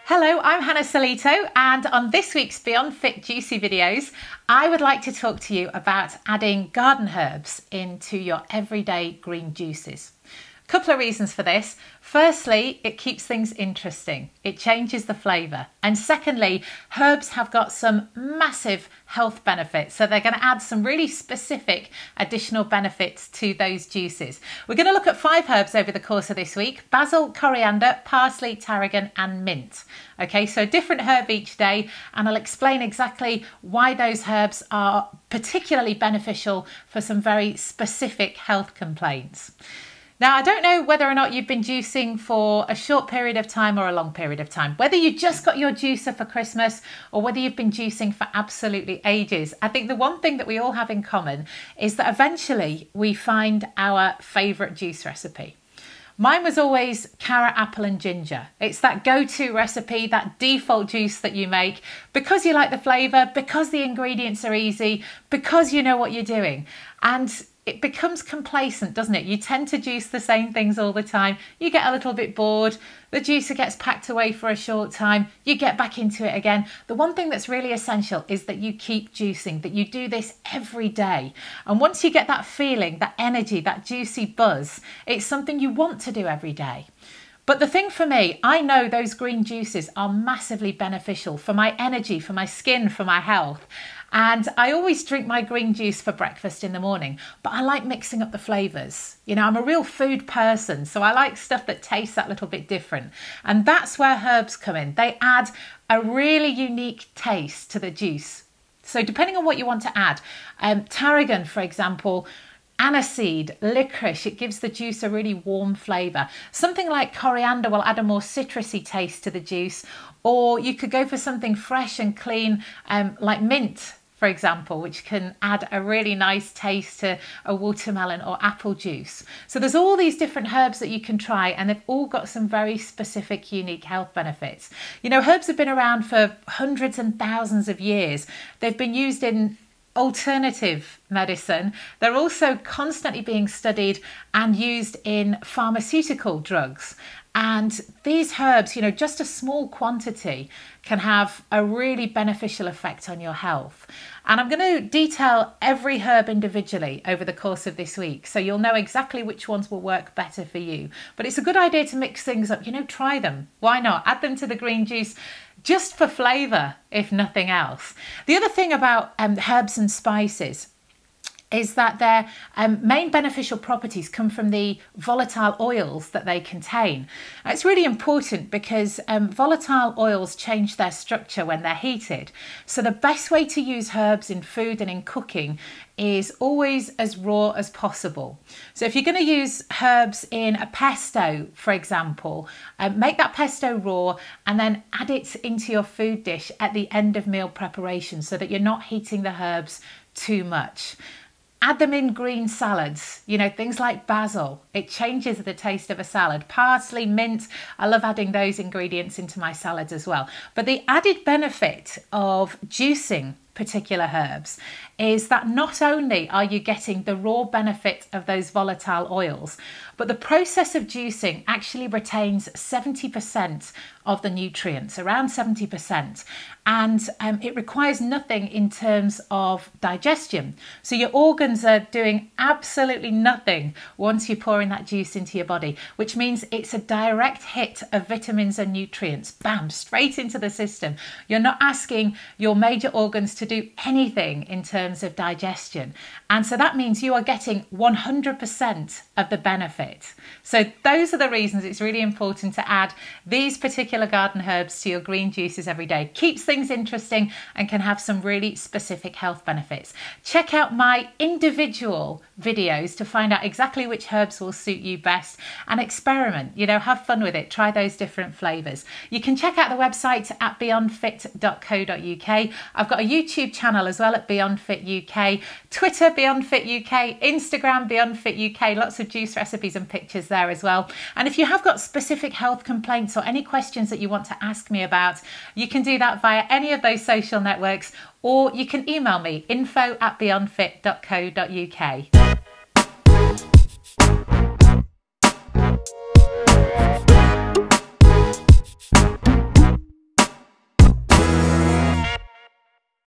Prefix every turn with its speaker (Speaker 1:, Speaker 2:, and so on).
Speaker 1: Hello, I'm Hannah Solito, and on this week's Beyond Fit Juicy videos, I would like to talk to you about adding garden herbs into your everyday green juices. A couple of reasons for this. Firstly, it keeps things interesting. It changes the flavour. And secondly, herbs have got some massive health benefits. So they're going to add some really specific additional benefits to those juices. We're going to look at 5 herbs over the course of this week: basil, coriander, parsley, tarragon and mint. Okay, so a different herb each day, and I'll explain exactly why those herbs are particularly beneficial for some very specific health complaints. Now, I don't know whether or not you've been juicing for a short period of time or a long period of time, whether you just got your juicer for Christmas or whether you've been juicing for absolutely ages. I think the one thing that we all have in common is that eventually we find our favourite juice recipe. Mine was always carrot, apple and ginger. It's that go-to recipe, that default juice that you make because you like the flavour, because the ingredients are easy, because you know what you're doing. And it becomes complacent, doesn't it? You tend to juice the same things all the time. You get a little bit bored. The juicer gets packed away for a short time. You get back into it again. The one thing that's really essential is that you keep juicing, that you do this every day. And once you get that feeling, that energy, that juicy buzz, it's something you want to do every day. But the thing for me, I know those green juices are massively beneficial for my energy, for my skin, for my health. And I always drink my green juice for breakfast in the morning, but I like mixing up the flavours. You know, I'm a real food person, so I like stuff that tastes that little bit different. And that's where herbs come in. They add a really unique taste to the juice. So depending on what you want to add, tarragon, for example, aniseed, licorice, it gives the juice a really warm flavour. Something like coriander will add a more citrusy taste to the juice, or you could go for something fresh and clean like mint, for example, which can add a really nice taste to a watermelon or apple juice. So there's all these different herbs that you can try, and they've all got some very specific, unique health benefits. You know, herbs have been around for hundreds and thousands of years. They've been used in alternative medicine. They're also constantly being studied and used in pharmaceutical drugs. And these herbs, you know, just a small quantity can have a really beneficial effect on your health. And I'm going to detail every herb individually over the course of this week, so you'll know exactly which ones will work better for you. But it's a good idea to mix things up. You know, try them. Why not? Add them to the green juice just for flavour, if nothing else. The other thing about herbs and spices is that their main beneficial properties come from the volatile oils that they contain. It's really important because volatile oils change their structure when they're heated. So the best way to use herbs in food and in cooking is always as raw as possible. So if you're going to use herbs in a pesto, for example, make that pesto raw and then add it into your food dish at the end of meal preparation so that you're not heating the herbs too much. Add them in green salads, you know, things like basil. It changes the taste of a salad. Parsley, mint, I love adding those ingredients into my salads as well. But the added benefit of juicing particular herbs is that not only are you getting the raw benefit of those volatile oils, but the process of juicing actually retains 70% of the nutrients, around 70%. And it requires nothing in terms of digestion. So your organs are doing absolutely nothing once you're pouring that juice into your body, which means it's a direct hit of vitamins and nutrients, bam, straight into the system. You're not asking your major organs to do anything in terms of digestion. And so that means you are getting 100% of the benefit. So those are the reasons it's really important to add these particular garden herbs to your green juices every day. Keeps things interesting and can have some really specific health benefits. Check out my individual videos to find out exactly which herbs will suit you best, and experiment, you know, have fun with it. Try those different flavours. You can check out the website at beyondfit.co.uk. I've got a YouTube YouTube channel as well at Beyond Fit UK, Twitter Beyond Fit UK, Instagram Beyond Fit UK, lots of juice recipes and pictures there as well. And if you have got specific health complaints or any questions that you want to ask me about, you can do that via any of those social networks, or you can email me info@beyondfit.co.uk.